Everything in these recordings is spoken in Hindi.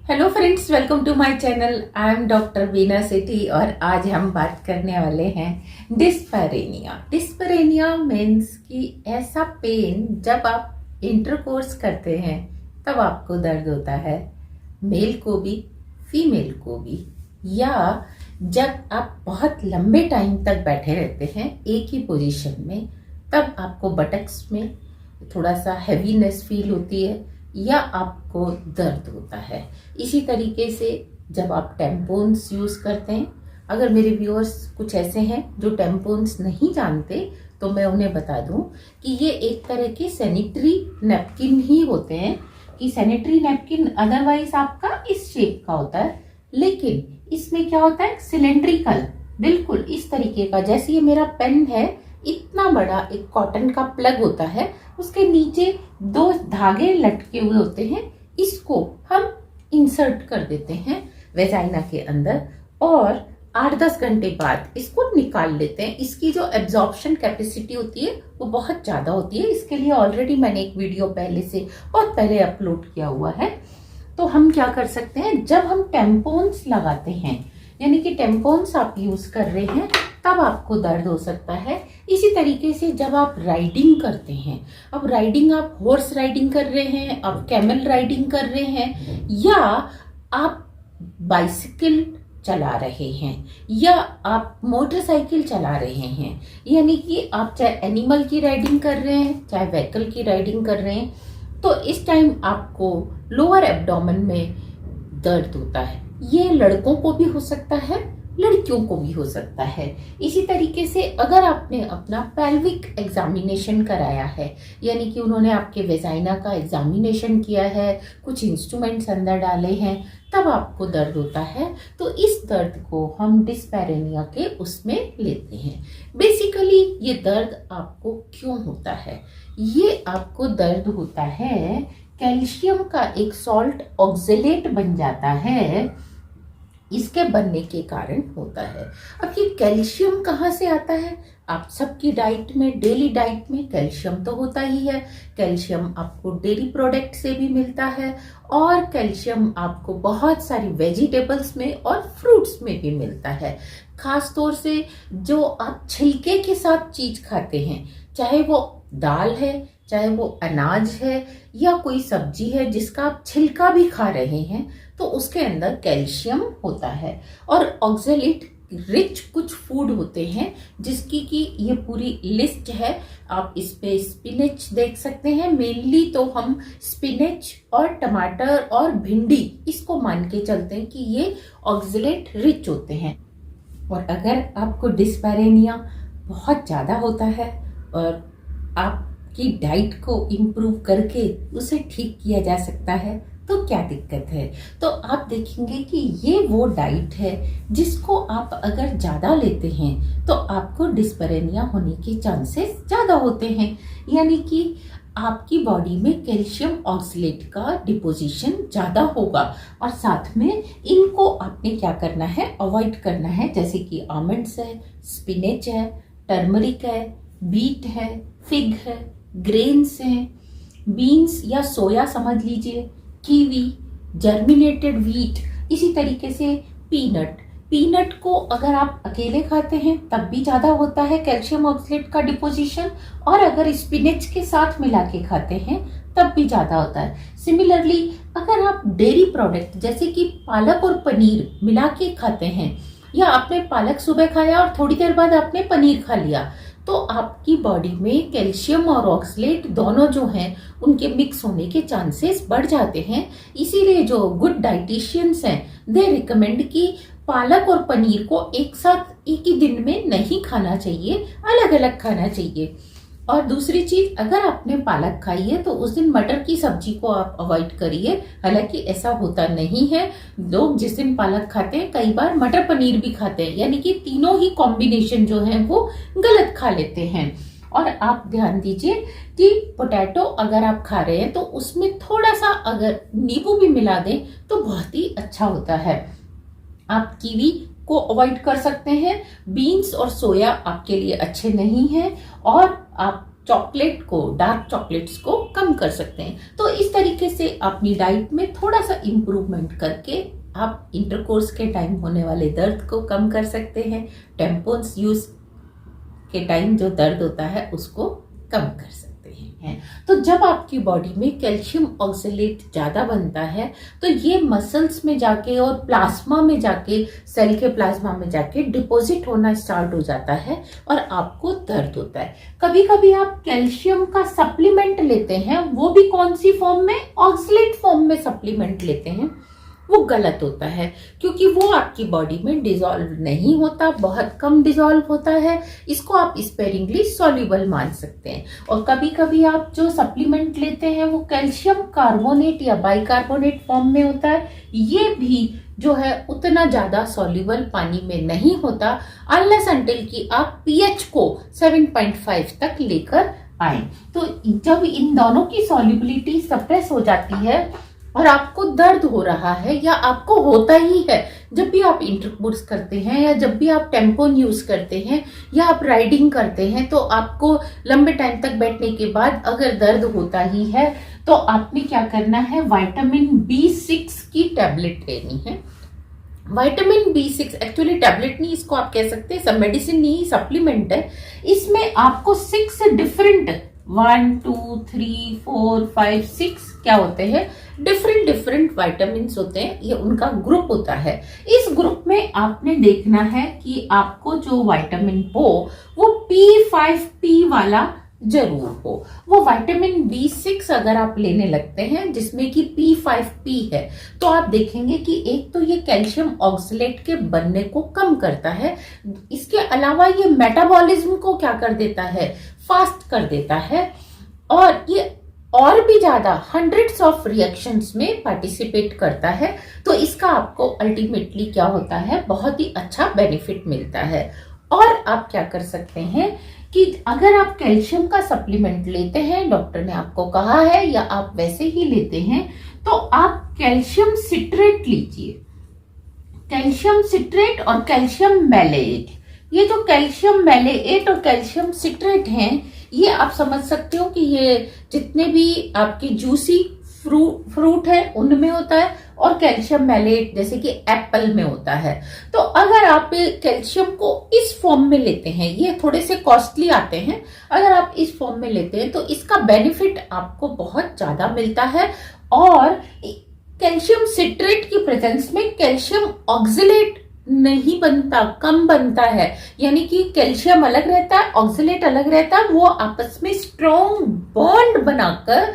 Hello friends, welcome to my channel. I am doctor Beena Sethi और आज हम बात करने वाले हैं डिस्पैरेनिया। डिस्पैरेनिया मीन्स कि ऐसा पेन जब आप इंटरकोर्स करते हैं तब आपको दर्द होता है, मेल को भी फीमेल को भी, या जब आप बहुत लंबे टाइम तक बैठे रहते हैं एक ही पोजीशन में तब आपको बटक्स में थोड़ा सा हैवीनेस फील होती है या आपको दर्द होता है। इसी तरीके से जब आप टेम्पोन्स यूज़ करते हैं, अगर मेरे व्यूअर्स कुछ ऐसे हैं जो टेम्पोन्स नहीं जानते तो मैं उन्हें बता दूं कि ये एक तरह के सैनिटरी नैपकिन ही होते हैं। कि सैनिटरी नैपकिन अदरवाइज आपका इस शेप का होता है, लेकिन इसमें क्या होता है, सिलेंड्रिकल, बिल्कुल इस तरीके का। जैसे ये मेरा पेन है, इतना बड़ा एक कॉटन का प्लग होता है, उसके नीचे दो धागे लटके हुए होते हैं, इसको हम इंसर्ट कर देते हैं वेजाइना के अंदर और 8-10 घंटे बाद इसको निकाल लेते हैं। इसकी जो एब्जॉर्प्शन कैपेसिटी होती है वो बहुत ज़्यादा होती है। इसके लिए ऑलरेडी मैंने एक वीडियो बहुत पहले अपलोड किया हुआ है। तो हम क्या कर सकते हैं, जब हम टेम्पोन्स लगाते हैं, यानी कि टेम्पोन्स आप यूज कर रहे हैं, तब आपको दर्द हो सकता है। इसी तरीके से जब आप राइडिंग करते हैं, अब राइडिंग आप हॉर्स राइडिंग कर रहे हैं, आप कैमल राइडिंग कर रहे हैं, या आप बाइसिकल चला रहे हैं, या आप मोटरसाइकिल चला रहे हैं, यानी कि आप चाहे एनिमल की राइडिंग कर रहे हैं चाहे व्हीकल की राइडिंग कर रहे हैं, तो इस टाइम आपको लोअर एब्डोमेन में दर्द होता है। ये लड़कों को भी हो सकता है, लड़कियों को भी हो सकता है। इसी तरीके से अगर आपने अपना पेल्विक एग्जामिनेशन कराया है, यानी कि उन्होंने आपके वेजाइना का एग्जामिनेशन किया है, कुछ इंस्ट्रूमेंट्स अंदर डाले हैं, तब आपको दर्द होता है, तो इस दर्द को हम डिस्पैरेनिया के उसमें लेते हैं। बेसिकली ये दर्द आपको क्यों होता है? ये आपको दर्द होता है, कैल्शियम का एक सॉल्ट ऑक्जेलेट बन जाता है, इसके बनने के कारण होता है। अब ये कैल्शियम कहाँ से आता है? आप सबकी डाइट में, डेली डाइट में कैल्शियम तो होता ही है। कैल्शियम आपको डेयरी प्रोडक्ट से भी मिलता है और कैल्शियम आपको बहुत सारी वेजिटेबल्स में और फ्रूट्स में भी मिलता है। खास तौर से जो आप छिलके के साथ चीज खाते हैं, चाहे वो दाल है, चाहे वो अनाज है, या कोई सब्जी है जिसका आप छिलका भी खा रहे हैं, तो उसके अंदर कैल्शियम होता है। और ऑक्जेलेट रिच कुछ फूड होते हैं जिसकी कि ये पूरी लिस्ट है। आप इस पे स्पिनच देख सकते हैं। मेनली तो हम स्पिनच और टमाटर और भिंडी इसको मान के चलते हैं कि ये ऑक्जेलेट रिच होते हैं। और अगर आपको डिस्पैरेनिया बहुत ज़्यादा होता है और आपकी डाइट को इम्प्रूव करके उसे ठीक किया जा सकता है, तो क्या दिक्कत है? तो आप देखेंगे कि ये वो डाइट है जिसको आप अगर ज़्यादा लेते हैं तो आपको डिस्पैरेनिया होने के चांसेस ज़्यादा होते हैं। यानी कि आपकी बॉडी में कैल्शियम ऑक्सलेट का डिपोजिशन ज़्यादा होगा और साथ में इनको आपने क्या करना है, अवॉइड करना है। जैसे कि आमंड्स है, स्पिनच है, टर्मरिक है, बीट है, फिग है, ग्रेन्स हैं, बीन्स या सोया समझ लीजिए, कीवी, जर्मिनेटेड व्हीट, इसी तरीके से पीनट को अगर आप अकेले खाते हैं तब भी ज़्यादा होता है कैल्शियम ऑक्सलेट का डिपोजिशन, और अगर स्पिनच के साथ मिला के खाते हैं तब भी ज़्यादा होता है। सिमिलरली अगर आप डेयरी प्रोडक्ट जैसे कि पालक और पनीर मिला के खाते हैं, या आपने पालक सुबह खाया और थोड़ी देर बाद आपने पनीर खा लिया, तो आपकी बॉडी में कैल्शियम और ऑक्सलेट दोनों जो हैं उनके मिक्स होने के चांसेस बढ़ जाते हैं। इसीलिए जो गुड डाइटिशियंस हैं, दे रिकमेंड कि पालक और पनीर को एक साथ एक ही दिन में नहीं खाना चाहिए, अलग अलग खाना चाहिए। और दूसरी चीज, अगर आपने पालक खाई है तो उस दिन मटर की सब्जी को आप अवॉइड करिए। हालांकि ऐसा होता नहीं है, लोग जिस दिन पालक खाते हैं कई बार मटर पनीर भी खाते हैं, यानी कि तीनों ही कॉम्बिनेशन जो है वो गलत खा लेते हैं। और आप ध्यान दीजिए कि पोटैटो अगर आप खा रहे हैं तो उसमें थोड़ा सा अगर नींबू भी मिला दें तो बहुत ही अच्छा होता है। आप कीवी को अवॉइड कर सकते हैं। बीन्स और सोया आपके लिए अच्छे नहीं हैं, और आप चॉकलेट को, डार्क चॉकलेट्स को कम कर सकते हैं। तो इस तरीके से अपनी डाइट में थोड़ा सा इम्प्रूवमेंट करके आप इंटरकोर्स के टाइम होने वाले दर्द को कम कर सकते हैं। टेम्पोन्स यूज के टाइम जो दर्द होता है उसको कम कर सकते हैं। तो जब आपकी बॉडी में कैल्शियम ऑक्सलेट ज्यादा बनता है तो ये मसल्स में जाके और प्लाज्मा में जाके, सेल के प्लाज्मा में जाके डिपॉजिट होना स्टार्ट हो जाता है और आपको दर्द होता है। कभी कभी आप कैल्शियम का सप्लीमेंट लेते हैं, वो भी कौन सी फॉर्म में? ऑक्सलेट फॉर्म में सप्लीमेंट लेते हैं। वो गलत होता है क्योंकि वो आपकी बॉडी में डिसॉल्व नहीं होता, बहुत कम डिसॉल्व होता है। इसको आप स्पेरिंगली सॉल्युबल मान सकते हैं। और कभी कभी आप जो सप्लीमेंट लेते हैं वो कैल्शियम कार्बोनेट या बाइकार्बोनेट फॉर्म में होता है। ये भी जो है उतना ज्यादा सॉल्युबल पानी में नहीं होता अनलेस अनटिल कि आप पीएच को 7.5 तक लेकर आए। तो जब इन दोनों की सॉल्युबिलिटी सप्रेस हो जाती है और आपको दर्द हो रहा है, या आपको होता ही है जब भी आप इंटरकोर्स करते हैं, या जब भी आप टेम्पोन यूज करते हैं, या आप राइडिंग करते हैं, तो आपको लंबे टाइम तक बैठने के बाद अगर दर्द होता ही है तो आपने क्या करना है? विटामिन B6 की टैबलेट लेनी है। विटामिन B6 एक्चुअली टैबलेट नहीं, इसको आप कह सकते हैं सब मेडिसिन नहीं, सप्लीमेंट है। इसमें आपको 6 डिफरेंट 1 2 3 4 5 6 क्या होते हैं? डिफरेंट विटामिन होते हैं, ये उनका ग्रुप होता है। इस ग्रुप में आपने देखना है कि आपको जो विटामिन हो वो P5P वाला जरूर हो। वो विटामिन B6 अगर आप लेने लगते हैं जिसमें कि P5P है तो आप देखेंगे कि एक तो ये कैल्शियम ऑक्सलेट के बनने को कम करता है, इसके अलावा ये मेटाबॉलिज्म को क्या कर देता है? फास्ट कर देता है। और ये और भी ज्यादा हंड्रेड्स ऑफ रिएक्शंस में पार्टिसिपेट करता है। तो इसका आपको अल्टीमेटली क्या होता है? बहुत ही अच्छा बेनिफिट मिलता है। और आप क्या कर सकते हैं कि अगर आप कैल्शियम का सप्लीमेंट लेते हैं, डॉक्टर ने आपको कहा है, या आप वैसे ही लेते हैं, तो आप कैल्शियम सिट्रेट लीजिए। कैल्शियम सिट्रेट और कैल्शियम मैलेट, ये जो कैल्शियम मैलेट और कैल्शियम सिट्रेट हैं, ये आप समझ सकते हो कि ये जितने भी आपके जूसी फ्रूट है उनमें होता है, और कैल्शियम मैलेट जैसे कि एप्पल में होता है। तो अगर आप कैल्शियम को इस फॉर्म में लेते हैं, ये थोड़े से कॉस्टली आते हैं, अगर आप इस फॉर्म में लेते हैं तो इसका बेनिफिट आपको बहुत ज्यादा मिलता है। और कैल्शियम सिट्रेट की प्रेजेंस में कैल्शियम ऑक्सलेट नहीं बनता, कम बनता है, यानी कि कैल्शियम अलग रहता है, ऑक्सलेट अलग रहता है, वो आपस में स्ट्रॉन्ग बॉन्ड बनाकर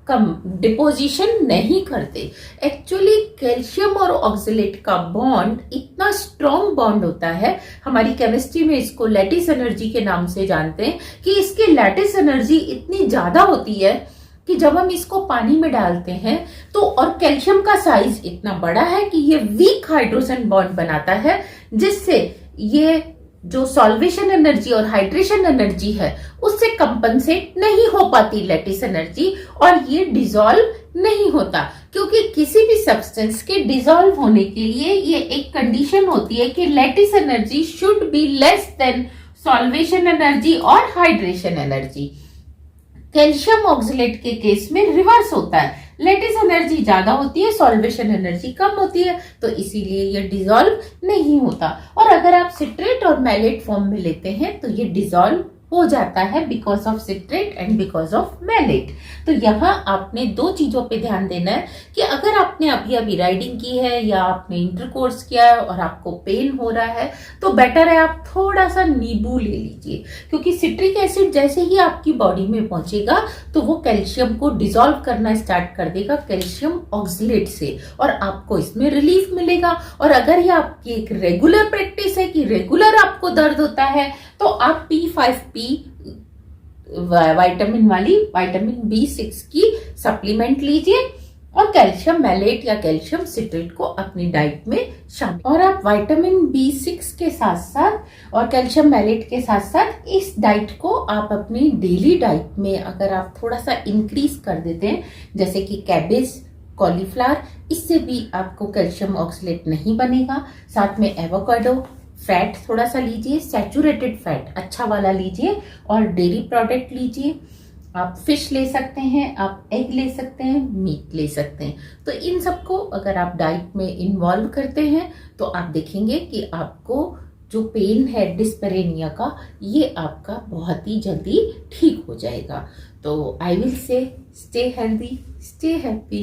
कम डिपोजिशन नहीं करते। एक्चुअली कैल्शियम और ऑक्सलेट का बॉन्ड इतना स्ट्रॉन्ग बॉन्ड होता है, हमारी केमिस्ट्री में इसको लैटिस एनर्जी के नाम से जानते हैं, कि इसकी लैटिस एनर्जी इतनी ज्यादा होती है कि जब हम इसको पानी में डालते हैं तो, और कैल्शियम का साइज इतना बड़ा है कि ये वीक हाइड्रोजन बॉन्ड बनाता है, जिससे ये जो सॉल्वेशन एनर्जी और हाइड्रेशन एनर्जी है उससे कंपनसेट नहीं हो पाती लैटिस एनर्जी, और ये डिसॉल्व नहीं होता। क्योंकि किसी भी सब्सटेंस के डिसॉल्व होने के लिए ये एक कंडीशन होती है कि lattice energy should be less than solvation energy और हाइड्रेशन एनर्जी। कैल्शियम ऑक्सलेट के केस में रिवर्स होता है, लैटिस एनर्जी ज्यादा होती है, सॉल्वेशन एनर्जी कम होती है, तो इसीलिए ये डिसॉल्व नहीं होता। और अगर आप सिट्रेट और मैलेट फॉर्म में लेते हैं तो ये डिसॉल्व हो जाता है because of citrate and because of malate. तो यहाँ आपने 2 चीजों पे ध्यान देना है कि अगर आपने अभी अभी राइडिंग की है या आपने इंटरकोर्स किया है और आपको पेन हो रहा है तो बेटर है आप थोड़ा सा नींबू ले लीजिए, क्योंकि सिट्रिक एसिड जैसे ही आपकी बॉडी में पहुंचेगा तो वो कैल्शियम को डिसॉल्व करना स्टार्ट कर देगा कैल्शियम ऑक्सलेट से, और आपको इसमें रिलीफ मिलेगा। और अगर ये आपकी एक रेगुलर प्रैक्टिस है कि रेगुलर आपको दर्द होता है तो आप P5P विटामिन B6 की सप्लीमेंट लीजिए और कैल्शियम मैलेट या कैल्शियम सिट्रेट को अपनी डाइट में शामिल। और आप विटामिन B6 के साथ साथ और कैल्शियम मैलेट के साथ साथ इस डाइट को आप अपनी डेली डाइट में अगर आप थोड़ा सा इंक्रीज कर देते हैं, जैसे कि कैबेज, कॉलीफ्लावर, इससे भी आपको कैल्शियम ऑक्सलेट नहीं बनेगा। साथ में एवोकाडो, फैट थोड़ा सा लीजिए, सैचुरेटेड फैट अच्छा वाला लीजिए, और डेयरी प्रोडक्ट लीजिए। आप फिश ले सकते हैं, आप एग ले सकते हैं, मीट ले सकते हैं। तो इन सबको अगर आप डाइट में इन्वॉल्व करते हैं तो आप देखेंगे कि आपको जो पेन है डिस्पेरेनिया का, ये आपका बहुत ही जल्दी ठीक हो जाएगा। तो I will say stay healthy, stay happy.